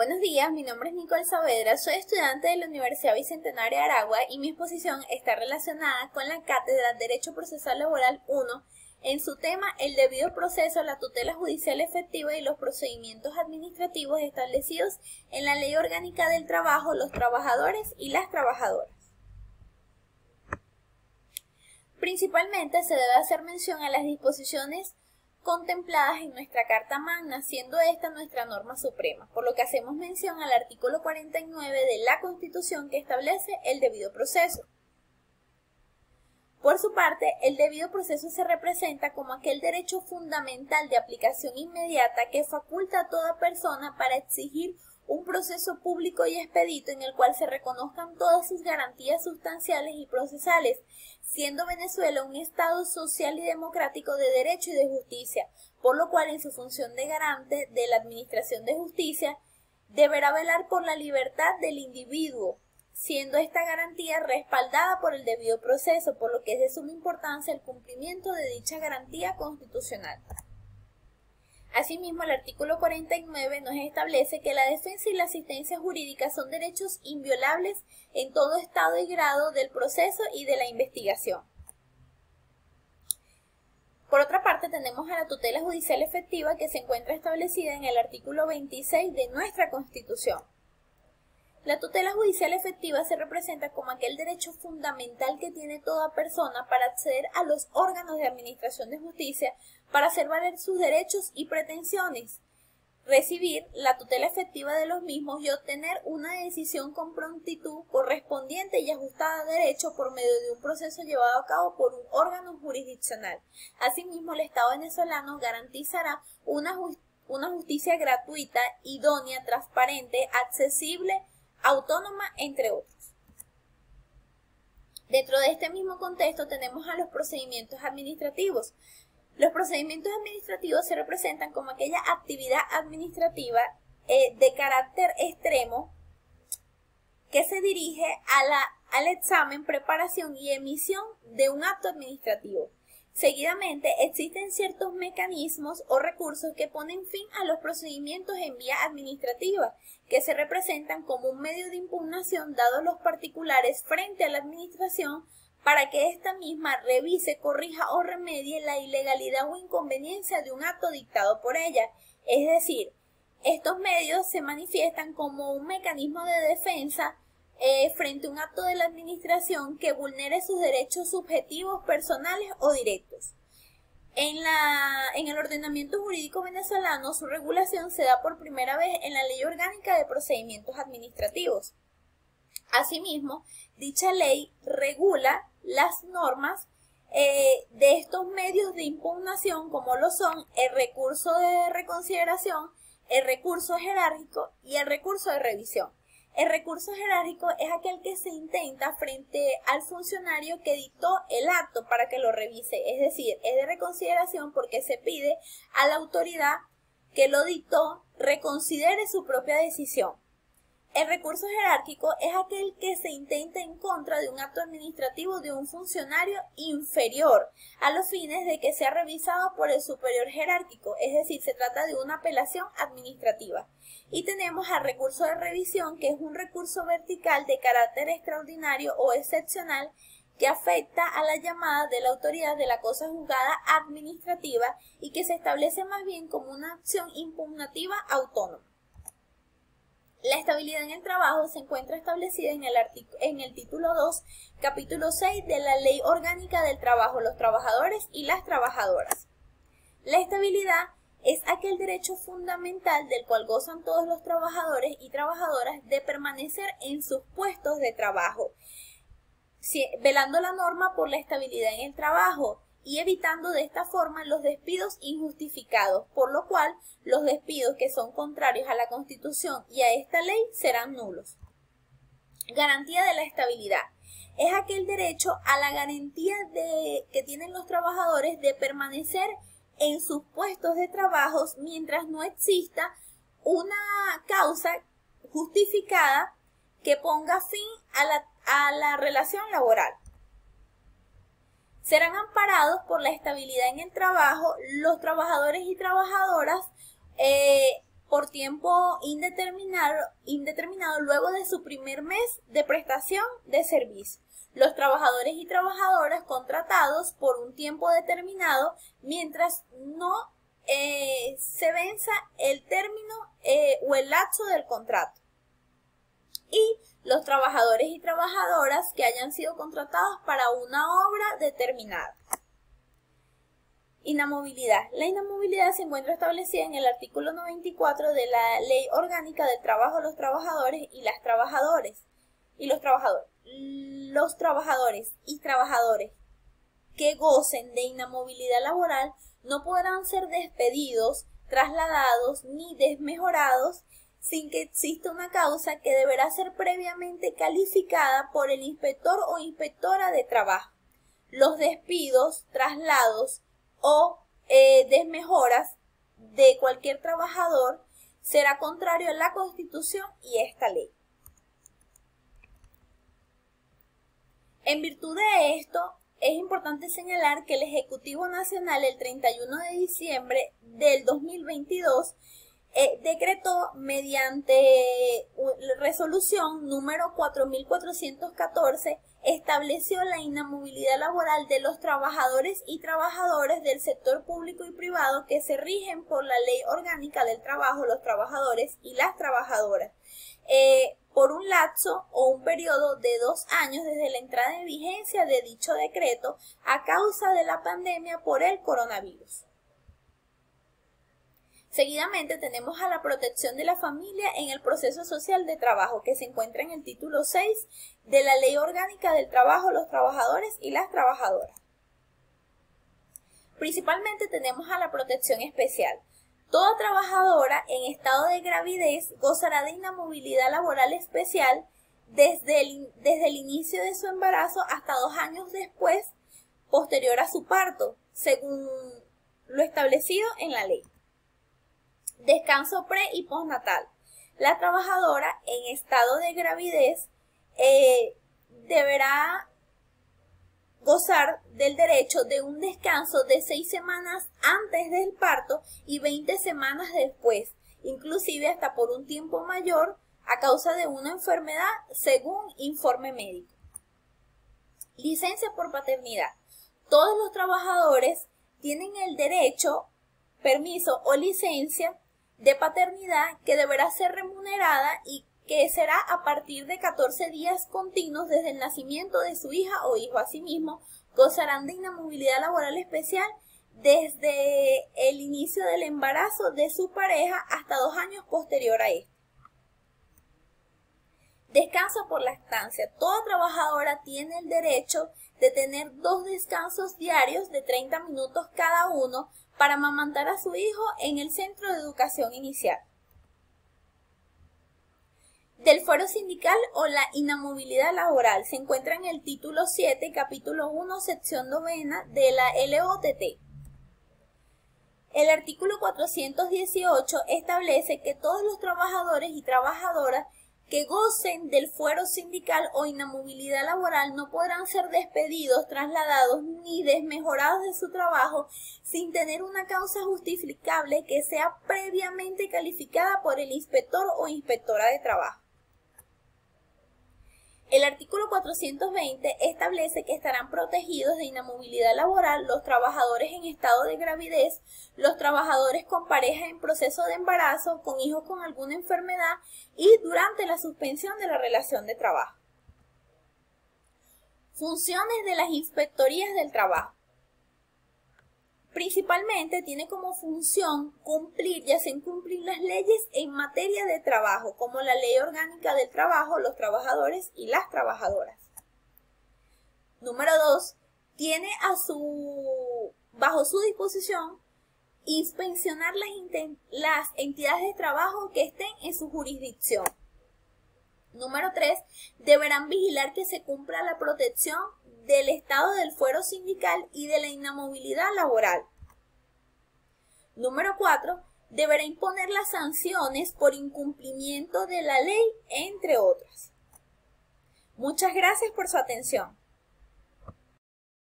Buenos días, mi nombre es Nicole Saavedra, soy estudiante de la Universidad Bicentenaria de Aragua y mi exposición está relacionada con la cátedra Derecho Procesal Laboral 1 en su tema El debido proceso, la tutela judicial efectiva y los procedimientos administrativos establecidos en la Ley Orgánica del Trabajo, los trabajadores y las trabajadoras. Principalmente se debe hacer mención a las disposiciones contempladas en nuestra Carta Magna, siendo esta nuestra norma suprema, por lo que hacemos mención al artículo 49 de la Constitución que establece el debido proceso. Por su parte, el debido proceso se representa como aquel derecho fundamental de aplicación inmediata que faculta a toda persona para exigir un proceso público y expedito en el cual se reconozcan todas sus garantías sustanciales y procesales, siendo Venezuela un Estado social y democrático de derecho y de justicia, por lo cual en su función de garante de la administración de justicia deberá velar por la libertad del individuo, siendo esta garantía respaldada por el debido proceso, por lo que es de suma importancia el cumplimiento de dicha garantía constitucional. Asimismo, el artículo 49 nos establece que la defensa y la asistencia jurídica son derechos inviolables en todo estado y grado del proceso y de la investigación. Por otra parte, tenemos a la tutela judicial efectiva que se encuentra establecida en el artículo 26 de nuestra Constitución. La tutela judicial efectiva se representa como aquel derecho fundamental que tiene toda persona para acceder a los órganos de administración de justicia para hacer valer sus derechos y pretensiones, recibir la tutela efectiva de los mismos y obtener una decisión con prontitud correspondiente y ajustada a derecho por medio de un proceso llevado a cabo por un órgano jurisdiccional. Asimismo, el Estado venezolano garantizará una justicia gratuita, idónea, transparente, accesible, autónoma, entre otros. Dentro de este mismo contexto tenemos a los procedimientos administrativos. Los procedimientos administrativos se representan como aquella actividad administrativa de carácter extremo que se dirige al examen, preparación y emisión de un acto administrativo. Seguidamente, existen ciertos mecanismos o recursos que ponen fin a los procedimientos en vía administrativa, que se representan como un medio de impugnación dado a los particulares frente a la administración para que ésta misma revise, corrija o remedie la ilegalidad o inconveniencia de un acto dictado por ella. Es decir, estos medios se manifiestan como un mecanismo de defensa frente a un acto de la administración que vulnere sus derechos subjetivos, personales o directos. En el ordenamiento jurídico venezolano, su regulación se da por primera vez en la Ley Orgánica de Procedimientos Administrativos. Asimismo, dicha ley regula las normas de estos medios de impugnación, como lo son el recurso de reconsideración, el recurso jerárquico y el recurso de revisión. El recurso jerárquico es aquel que se intenta frente al funcionario que dictó el acto para que lo revise, es decir, es de reconsideración porque se pide a la autoridad que lo dictó reconsidere su propia decisión. El recurso jerárquico es aquel que se intenta en contra de un acto administrativo de un funcionario inferior a los fines de que sea revisado por el superior jerárquico, es decir, se trata de una apelación administrativa. Y tenemos al recurso de revisión, que es un recurso vertical de carácter extraordinario o excepcional que afecta a la llamada de la autoridad de la cosa juzgada administrativa y que se establece más bien como una acción impugnativa autónoma. La estabilidad en el trabajo se encuentra establecida en el título 2, capítulo 6 de la Ley Orgánica del Trabajo, los trabajadores y las trabajadoras. La estabilidad es aquel derecho fundamental del cual gozan todos los trabajadores y trabajadoras de permanecer en sus puestos de trabajo, velando la norma por la estabilidad en el trabajo y evitando de esta forma los despidos injustificados, por lo cual los despidos que son contrarios a la Constitución y a esta ley serán nulos. Garantía de la estabilidad es aquel derecho a la garantía que tienen los trabajadores de permanecer en sus puestos de trabajo mientras no exista una causa justificada que ponga fin a la relación laboral. Serán amparados por la estabilidad en el trabajo los trabajadores y trabajadoras por tiempo indeterminado luego de su primer mes de prestación de servicio. Los trabajadores y trabajadoras contratados por un tiempo determinado mientras no se venza el término o el lapso del contrato. Y los trabajadores y trabajadoras que hayan sido contratados para una obra determinada. Inamovilidad. La inamovilidad se encuentra establecida en el artículo 94 de la Ley Orgánica del Trabajo, los trabajadores y las trabajadoras. Los trabajadores y trabajadoras que gocen de inamovilidad laboral no podrán ser despedidos, trasladados ni desmejorados sin que exista una causa que deberá ser previamente calificada por el inspector o inspectora de trabajo. Los despidos, traslados o desmejoras de cualquier trabajador será contrario a la Constitución y esta ley. En virtud de esto, es importante señalar que el Ejecutivo Nacional el 31 de diciembre del 2022 decretó mediante resolución número 4414 estableció la inamovilidad laboral de los trabajadores y trabajadoras del sector público y privado que se rigen por la Ley Orgánica del Trabajo, los trabajadores y las trabajadoras, por un lapso o un periodo de 2 años desde la entrada en vigencia de dicho decreto a causa de la pandemia por el coronavirus. Seguidamente tenemos a la protección de la familia en el proceso social de trabajo, que se encuentra en el título 6 de la Ley Orgánica del Trabajo, los trabajadores y las trabajadoras. Principalmente tenemos a la protección especial. Toda trabajadora en estado de gravidez gozará de inamovilidad laboral especial desde el inicio de su embarazo hasta 2 años después, posterior a su parto, según lo establecido en la ley. Descanso pre y postnatal. La trabajadora en estado de gravidez deberá gozar del derecho de un descanso de 6 semanas antes del parto y 20 semanas después, inclusive hasta por un tiempo mayor a causa de una enfermedad según informe médico. Licencia por paternidad. Todos los trabajadores tienen el derecho, permiso o licencia de paternidad que deberá ser remunerada y que será a partir de 14 días continuos desde el nacimiento de su hija o hijo. Asimismo, gozarán de inamovilidad laboral especial desde el inicio del embarazo de su pareja hasta 2 años posterior a este. Descanso por lactancia. Toda trabajadora tiene el derecho de tener 2 descansos diarios de 30 minutos cada uno para amamantar a su hijo en el centro de educación inicial. Del fuero sindical o la inamovilidad laboral se encuentra en el título 7, capítulo 1, sección 9 de la LOTT. El artículo 418 establece que todos los trabajadores y trabajadoras que gocen del fuero sindical o inamovilidad laboral no podrán ser despedidos, trasladados ni desmejorados de su trabajo sin tener una causa justificable que sea previamente calificada por el inspector o inspectora de trabajo. El artículo 420 establece que estarán protegidos de inamovilidad laboral los trabajadores en estado de gravidez, los trabajadores con pareja en proceso de embarazo, con hijos con alguna enfermedad y durante la suspensión de la relación de trabajo. Funciones de las inspectorías del trabajo. Principalmente tiene como función cumplir y hacer cumplir las leyes en materia de trabajo, como la Ley Orgánica del Trabajo, los trabajadores y las trabajadoras. Número 2. Tiene bajo su disposición inspeccionar las entidades de trabajo que estén en su jurisdicción. Número 3. Deberán vigilar que se cumpla la protección del estado del fuero sindical y de la inamovilidad laboral. Número 4. Deberá imponer las sanciones por incumplimiento de la ley, entre otras. Muchas gracias por su atención.